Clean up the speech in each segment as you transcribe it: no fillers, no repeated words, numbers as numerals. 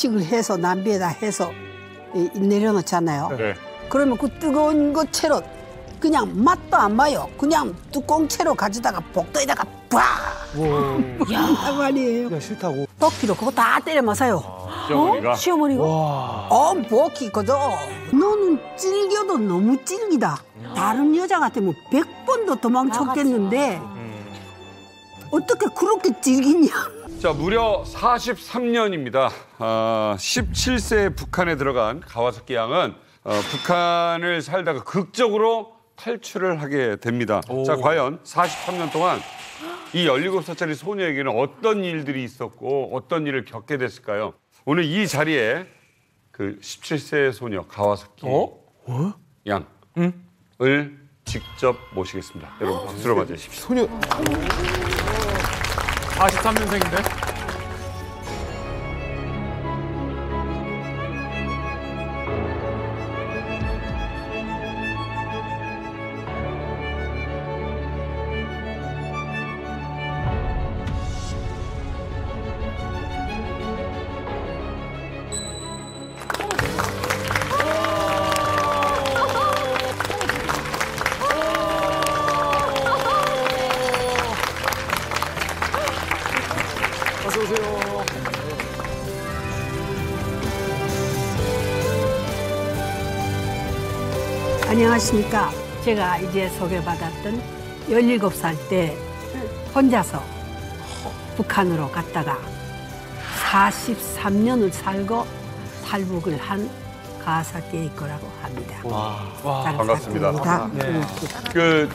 음식을 해서 냄비에다 해서 내려놓잖아요. 네. 그러면 그 뜨거운 거 채로 그냥 맛도 안 봐요. 그냥 뚜껑 채로 가져다가 복도에다가 빡! 야, 말이에요. 그냥 싫다고. 복기로 그거 다 때려 맞아요. 시어머니가? 시어머니가? 복기 그죠? 너는 질겨도 너무 질기다. 다른 여자 같으면 100번도 도망쳤겠는데 어떻게 그렇게 질기냐? 자, 무려 43년입니다. 17세에 북한에 들어간 가와사키 양은 북한을 살다가 극적으로 탈출을 하게 됩니다. 자, 과연 43년 동안 이 17살짜리 소녀에게는 어떤 일들이 있었고 어떤 일을 겪게 됐을까요? 오늘 이 자리에 그 17세 소녀 가와사키 양을 직접 모시겠습니다. 여러분 박수로 맞이해주십시오. 소녀 43년생인데? 어서 오세요. 안녕하십니까. 제가 이제 소개받았던 17살 때 혼자서 북한으로 갔다가 43년을 살고 탈북을 한 가와사키에 있거라고 합니다. 반갑습니다. 네. 그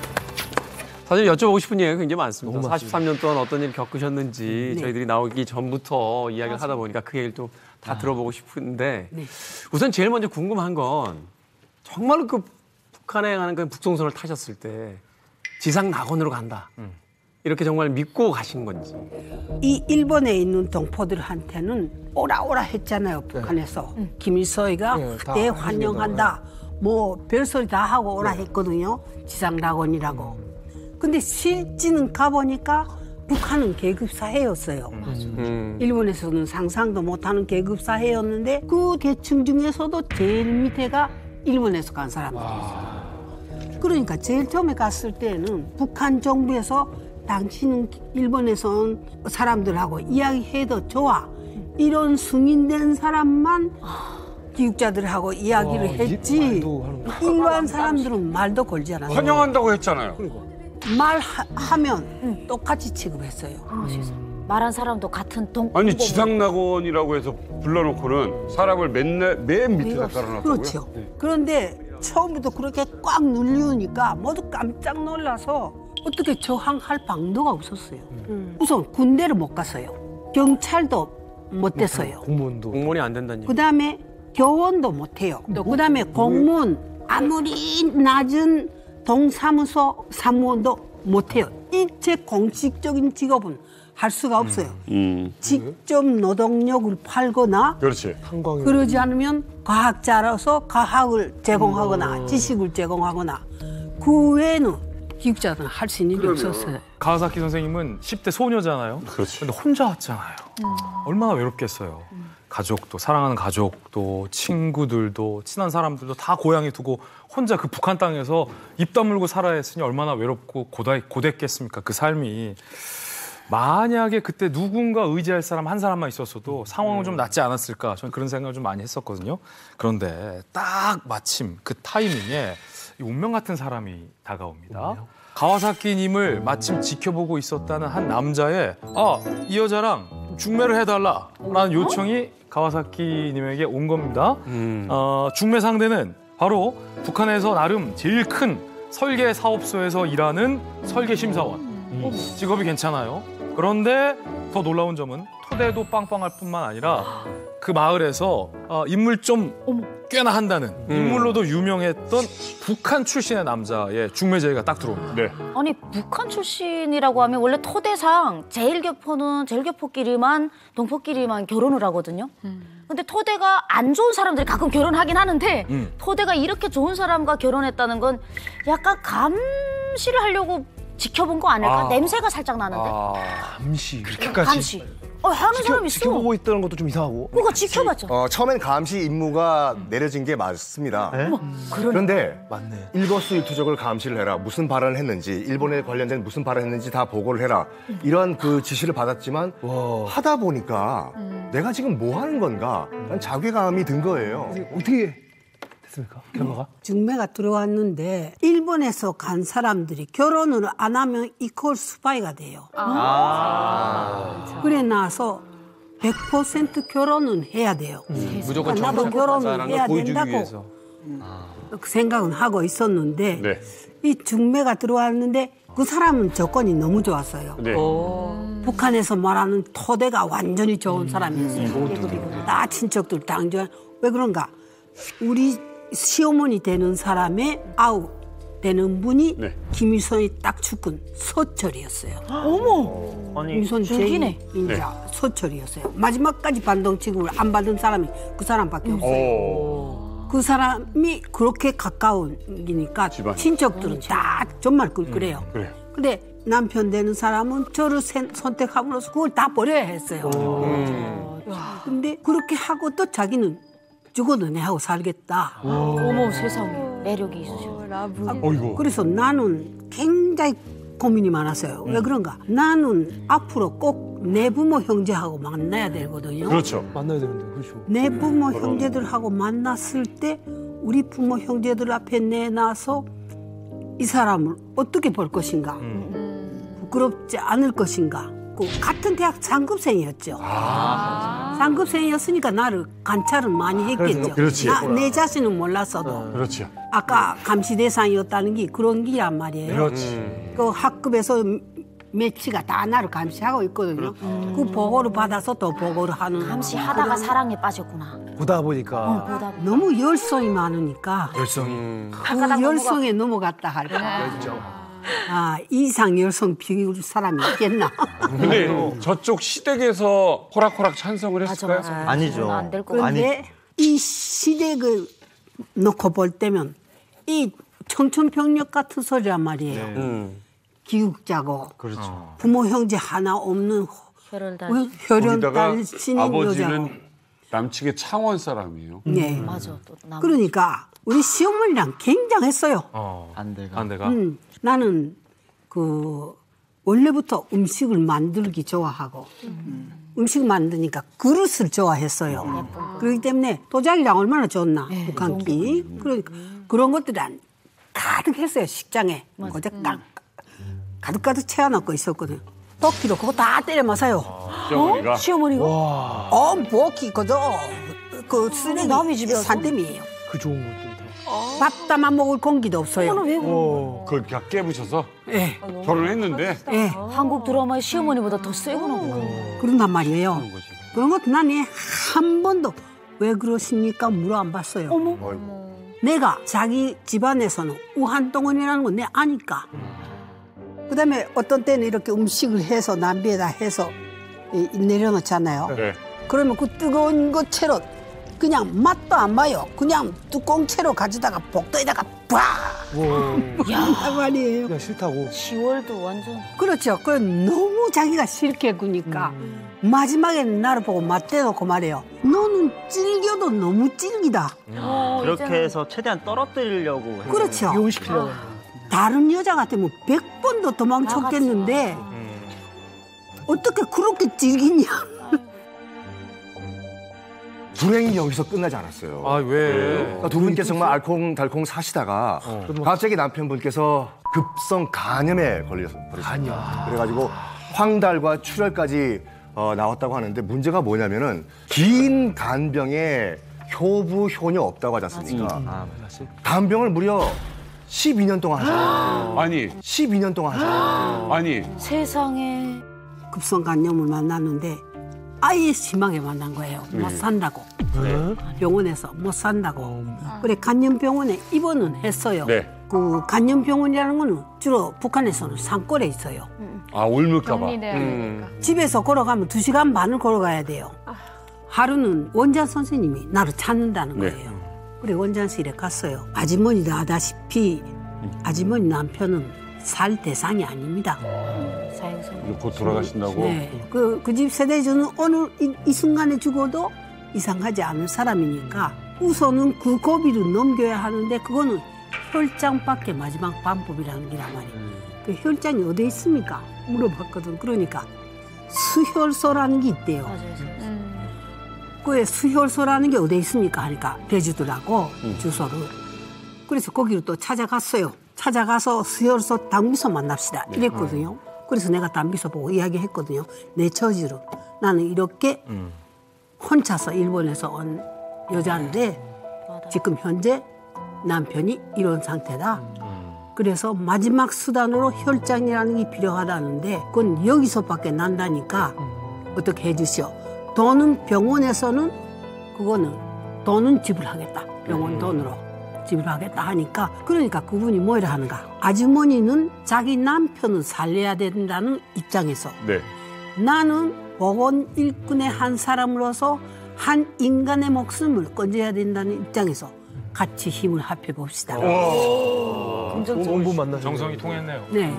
사실 여쭤보고 싶은 얘기가 굉장히 많습니다. 43년 동안 어떤 일 겪으셨는지 저희들이 나오기 전부터 이야기를 하다 보니까 그 얘기를 또 다 들어보고 싶은데 우선 제일 먼저 궁금한 건 정말로 그 북한에 가는 그 북송선을 타셨을 때 지상 낙원으로 간다. 이렇게 정말 믿고 가신 건지. 이 일본에 있는 동포들한테는 오라오라 했잖아요. 북한에서. 김일성이가 그때 환영한다. 뭐 별소리 다 하고 오라 했거든요. 지상낙원이라고. 근데 실제는 가보니까 북한은 계급사회였어요. 일본에서는 상상도 못하는 계급사회였는데 그 계층 중에서도 제일 밑에가 일본에서 간 사람들이었어요. 그러니까 제일 처음에 갔을 때는 북한 정부에서 당신은 일본에서 온 사람들하고 이야기해도 좋아. 이런 승인된 사람만 기육자들하고 이야기를 했지. 일반 사람들은 말도 걸지 않았어요. 환영한다고 했잖아요. 말하면 똑같이 취급했어요. 말한 사람도 같은 동. 아니 지상낙원이라고 해서 불러놓고는 사람을 맨 밑에다 깔아놨다고요? 그렇죠. 그런데 처음부터 그렇게 꽉 눌리우니까 모두 깜짝 놀라서 어떻게 저항할 방도가 없었어요. 우선 군대를 못 갔어요. 경찰도 못 됐어요. 공무원이 안 된다는 얘기. 그다음에 교원도 못 해요. 그다음에 공무원 아무리 낮은 동사무소 사무원도 못 해요. 일체 공식적인 직업은 할 수가 없어요. 직접 노동력을 팔거나 그렇지. 그러지 않으면 과학자라서 과학을 제공하거나 지식을 제공하거나 그 외에는 기육자들은 할 수 있는 일이 없었어요. 가와사키 선생님은 10대 소녀잖아요. 그렇지. 근데 혼자 왔잖아요. 얼마나 외롭겠어요. 가족도, 사랑하는 가족도, 친구들도, 친한 사람들도 다 고향에 두고 혼자 그 북한 땅에서 입 다물고 살아야 했으니 얼마나 외롭고 고됐겠습니까, 그 삶이. 만약에 그때 누군가 의지할 사람 한 사람만 있었어도 상황은 좀 낫지 않았을까, 저는 그런 생각을 좀 많이 했었거든요. 그런데 딱 마침 그 타이밍에 이 운명 같은 사람이 다가옵니다. 가와사키님을 마침 지켜보고 있었다는 한 남자의 이 여자랑 중매를 해달라라는 요청이 가와사키님에게 온 겁니다. 중매 상대는 바로 북한에서 나름 제일 큰 설계 사업소에서 일하는 설계 심사원. 직업이 괜찮아요. 그런데 더 놀라운 점은 토대도 빵빵할 뿐만 아니라 그 마을에서 인물 좀 꽤나 한다는 인물로도 유명했던 북한 출신의 남자의 중매 제의가 딱 들어옵니다. 네. 아니 북한 출신이라고 하면 원래 토대상 제일교포끼리만 동포끼리만 결혼을 하거든요. 근데 토대가 안 좋은 사람들이 가끔 결혼하긴 하는데 토대가 이렇게 좋은 사람과 결혼했다는 건 약간 감시를 하려고 지켜본 거 아닐까? 냄새가 살짝 나는데. 감시. 감시. 하는 사람 있어. 지켜보고 있다는 것도 좀 이상하고. 뭐가 지켜봤죠. 처음엔 감시 임무가 내려진 게 맞습니다. 그런데 맞네. 일거수일투족을 감시를 해라. 무슨 발언을 했는지, 일본에 관련된 무슨 발언을 했는지 다 보고를 해라. 이런 그 지시를 받았지만 하다 보니까 내가 지금 뭐 하는 건가? 난 자괴감이 든 거예요. 어떻게 됐습니까? 결과가? 중매가 들어왔는데 일본에서 간 사람들이 결혼을 안 하면 이퀄 스파이가 돼요. 그래 나서 100% 결혼은 해야 돼요. 무조건 그러니까 나도 결혼을 정상적인 해야 보여주기 된다고 위해서. 그 생각은 하고 있었는데 네. 이 중매가 들어왔는데 그 사람은 조건이 너무 좋았어요. 네. 북한에서 말하는 토대가 완전히 좋은 사람이었어요. 다 친척들 당전. 왜 그런가? 우리 시어머니 되는 사람의 아우 되는 분이 네. 김일성이 딱 죽은 서철이었어요. 아니, 김일성 죽이네. 제2인자 서철이었어요. 마지막까지 반동 취급을 안 받은 사람이 그 사람밖에 없어요. 오. 그 사람이 그렇게 가까운이니까 집안이. 친척들은 다 정말 그래요. 그래요. 근데 남편 되는 사람은 저를 선택함으로써 그걸 다 버려야 했어요. 근데 그렇게 하고 또 자기는 죽어도 내하고 살겠다. 어머 세상에 매력이 있으셔. 어이구. 그래서 나는 굉장히 고민이 많았어요. 왜 그런가? 나는 앞으로 꼭 내 부모 형제하고 만나야 되거든요. 그렇죠. 만나야 되는데, 그렇죠. 내 부모 형제들하고 만났을 때 우리 부모 형제들 앞에 내놔서 이 사람을 어떻게 볼 것인가? 부끄럽지 않을 것인가? 그 같은 대학 상급생이었죠. 상급생이었으니까 나를 관찰은 많이 했겠죠. 그렇지. 내 자신은 몰랐어도. 그렇죠. 아까 감시 대상이었다는 게 그런 기란 말이에요. 그렇지. 그 학급에서 매치가 다 나를 감시하고 있거든요. 그 보고를 받아서 또 보고를 하는. 감시하다가 그런- 사랑에 빠졌구나. 보다 보니까. 보다 너무 열성이 많으니까 열성이. 그 열성에 넘어갔다 할까. 이상 열성 피울 사람이 있겠나. 근데 저쪽 시댁에서 호락호락 찬성을 했을까요? 아니죠. 안될 거. 그런데 이 시댁을 놓고 볼 때면 이 청천벽력 같은 소리란 말이에요. 기육자고 그렇죠. 부모 형제 하나 없는 혈혈달. 혈연 거기다가 딸신인 여자고. 아버지는 남측의 창원 사람이에요. 네. 맞아. 또 남. 그러니까 우리 시어머니랑 굉장했어요. 안돼가. 안돼가. 나는 그 원래부터 음식을 만들기 좋아하고 음식 만드니까 그릇을 좋아했어요. 그렇기 때문에 도자기랑 얼마나 좋나 북한기. 그러니까 그런 것들이 가득했어요 식장에. 거기다 가득가득 채워놓고 있었거든. 도끼로 그거 다 때려 맞아요. 시어머니가 시어머니가 보기 그저 그 쓰레기 남의 집에 와서? 산더미예요. 그 좋은 것들 다. 밥 담아 먹을 공기도 없어요. 그걸 그냥 깨부셔서 예, 결혼했는데 예, 한국 드라마의 시어머니보다 더 세구나. 그런단 말이에요. 그런 거지. 그런 것도 나는 한 번도 왜 그러십니까 물어 안 봤어요. 내가 자기 집안에서는 우한동원이라는 건 내 아니까. 그다음에 어떤 때는 이렇게 음식을 해서 남비에다 해서 내려놓잖아요. 네. 그러면 그 뜨거운 거 채로 그냥 맛도 안 봐요. 그냥 뚜껑 채로 가져다가 복도에다가 빡! 야 말이에요. 그냥 싫다고. 10월도 완전. 그렇죠. 그 너무 자기가 싫게 구니까 마지막에는 나를 보고 맞대놓고 말해요. 너는 질겨도 너무 질기다. 그렇게 해서 최대한 떨어뜨리려고 해요. 그렇죠. 이혼시키려고. 다른 여자 같으면 100번도 도망쳤겠는데 어떻게 그렇게 질기냐. 불행이 여기서 끝나지 않았어요. 아 왜? 그러니까 두 분께서 정말 알콩달콩 사시다가 갑자기 남편분께서 급성 간염에 걸려버리셨어요. 간염. 그래가지고 황달과 출혈까지 나왔다고 하는데 문제가 뭐냐면은 긴 간병에 효부 효녀 없다고 하지 않습니까? 간병을 무려 12년 동안 하셨어요. 아니 12년 동안 하셨어요. 아니 세상에. 급성 간염을 만났는데 아예 심하게 만난 거예요. 못 산다고. 병원에서 못 산다고. 그래 간염병원에 입원은 했어요. 네. 그 간염병원이라는 거는 주로 북한에서는 산골에 있어요. 아 옮을까봐. 집에서 걸어가면 2시간 반을 걸어가야 돼요. 하루는 원장 선생님이 나를 찾는다는 네. 거예요. 그래 원장실에 갔어요. 아주머니도 아다시피 아주머니 남편은 살 대상이 아닙니다. 자연스러워. 곧 돌아가신다고. 네. 그 집 세대주는 오늘 이 순간에 죽어도 이상하지 않을 사람이니까 우선은 그 고비를 넘겨야 하는데 그거는 혈장밖에 마지막 방법이라는 게란 말이에요. 그 혈장이 어디에 있습니까? 물어봤거든. 그러니까 수혈소라는 게 있대요. 맞아요. 그 수혈소라는 게 어디에 있습니까? 하니까 대주더라고 주소를. 그래서 거기를 또 찾아갔어요. 찾아가서 수혈소 당비서 만납시다 이랬거든요. 그래서 내가 당비서 보고 이야기했거든요. 내 처지로 나는 이렇게 혼자서 일본에서 온 여자인데 지금 현재 남편이 이런 상태다. 그래서 마지막 수단으로 혈장이라는 게 필요하다는데 그건 여기서밖에 난다니까 어떻게 해주시오. 돈은 병원에서는 그거는 돈은 지불하겠다. 병원 돈으로 지불하겠다 하니까 그러니까 그분이 뭐라 하는가. 아주머니는 자기 남편을 살려야 된다는 입장에서 네. 나는 보건 일꾼의 한 사람으로서 한 인간의 목숨을 건져야 된다는 입장에서 같이 힘을 합해 봅시다. 본부 만나서 정성이 통했네요. 네.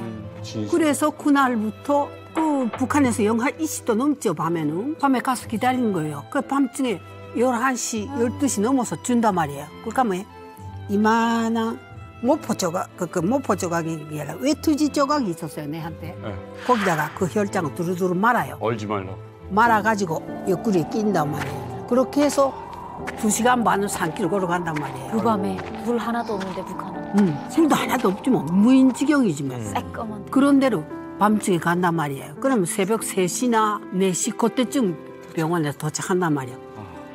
그래서 그날부터 그 북한에서 영하 20도 넘죠, 밤에는. 밤에 가서 기다리는 거예요. 그 밤중에 11시, 12시 넘어서 준단 말이에요. 그러니까 뭐 이만한 모포 조각, 모포 조각이 아니라 외투지 조각이 있었어요, 내한테. 네. 거기다가 그 혈장을 두루두루 말아요. 얼지 말라. 말아가지고 옆구리에 낀단 말이에요. 그렇게 해서 2시간 반을 산길을 걸어간단 말이에요. 그 밤에 물 하나도 없는데 북한은 술도 하나도 없지 뭐. 무인지경이지 뭐. 새까만. 그런 대로 밤중에 간단 말이에요. 그러면 새벽 3시나 4시 그때쯤 병원에 도착한단 말이에요.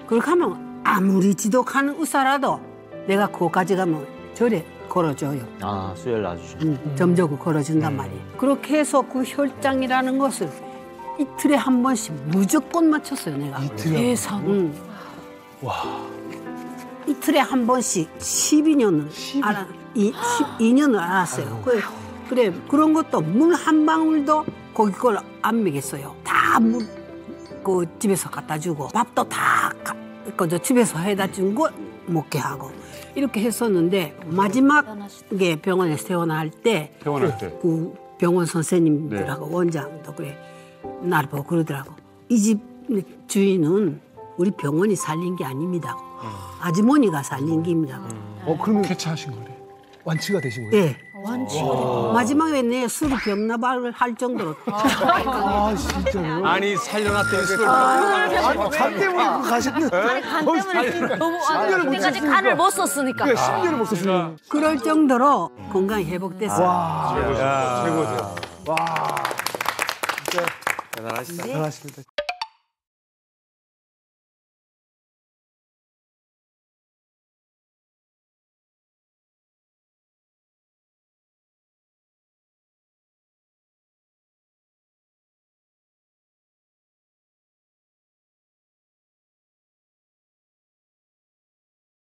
그렇게 하면 아무리 지독한 의사라도 내가 그거까지 가면 절에 걸어줘요. 아, 수혈 놔주시고. 점적을 걸어준단 말이에요. 그렇게 해서 그 혈장이라는 것을 이틀에 한 번씩 무조건 맞췄어요, 내가. 세상. 이틀에 한 번씩 12년을 12년을 알았어요. 그래 그런 것도 물 한 방울도 거기 걸 안 먹였어요. 다 물 그 집에서 갖다 주고 밥도 다 그 집에서 해다 준 거 먹게 하고 이렇게 했었는데 마지막에 병원에 퇴원할 때 퇴원할 때. 그 병원 선생님들하고 원장도 그래 날 보고 그러더라고. 이 집 주인은 우리 병원이 살린 게 아닙니다. 아주머니가 살린 게입니다. 그러면 쾌차하신 거네. 완치가 되신 거예요? 네. 마지막에 내 술을 병나발을 할 정도로. 아 진짜요? 아니 살려놨더니 술을 간 때문에 가셨네. 간 때문에 너무 그때까지 간을 못 썼으니까. 10년을 못 썼어요. 그럴 정도로 건강이 회복됐어요. 최고죠. 와. 대단하시다. 잘하십니다.